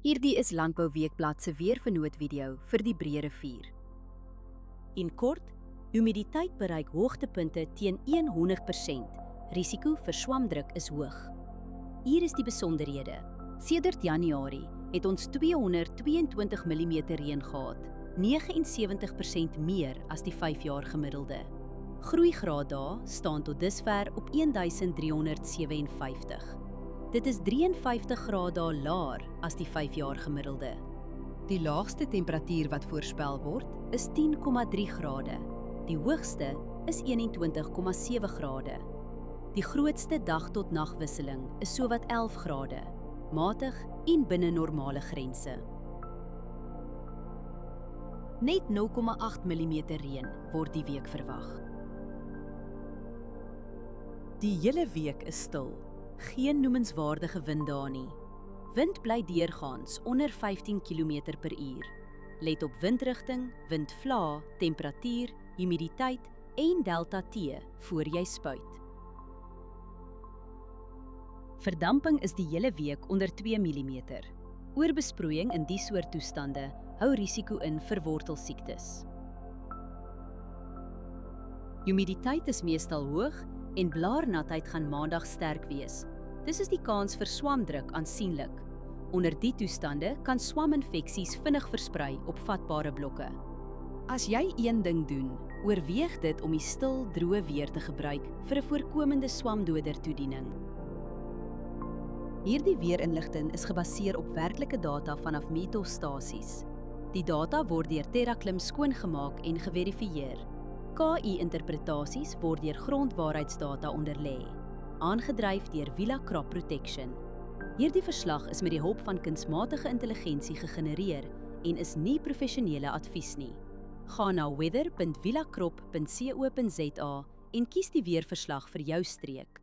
Hierdie is Landbou Weekblad se weervernoot-video vir die Breë Rivier. In kort, humiditeit bereik hoogtepunte teen 100%. Risiko vir swamdruk is hoog. Hier is die besonderhede. Sedert Januarie het ons 222 mm reën gehad, 79% meer as die 5-jaar gemiddelde. Groeigraaddae staan tot dusver op 1357. Dit is 53 grade laer as die 5-jaar gemiddelde. Die laagste temperatuur wat voorspel word, is 10,3 grade. Die hoogste is 21,7 grade. Die grootste dag-tot-nagwisseling is sowat 11 grade, matig en binne normale grense. Net 0,8 mm reën word die week verwag. Die hele week is stil. Geen noemenswaardige winddae nie. Wind bly deurgaans onder 15 km/h. Let op windrigting, windvlae, temperatuur, humiditeit en delta T voor jy spuit. Verdamping is die hele week onder 2 mm. Oorbesproeiing in die soort toestande hou risiko in vir wortelsiektes. Humiditeit is meestal hoog en blaarnatheid gaan maandag sterk wees. Dis is die kans vir swamdruk aansienlik. Onder die toestande kan swaminfeksies vinnig versprei op vatbare blokke. As jy een ding doen, oorweeg dit om die stil, droë weer te gebruik vir 'n voorkomende swamdoder toediening. Hierdie weerinligting is gebaseer op werklike data vanaf meteostasies. Die data word deur TerraClim skoongemaak en geverifieer. KI-interpretasies word deur grondwaarheidsdata onderlê, aangedryf deur Villa Crop Protection. Hierdie verslag is met die hulp van kunsmatige intelligensie gegenereer en is nie professionele advies nie. Gaan na weather.villacrop.co.za en kies die weerverslag vir jou streek.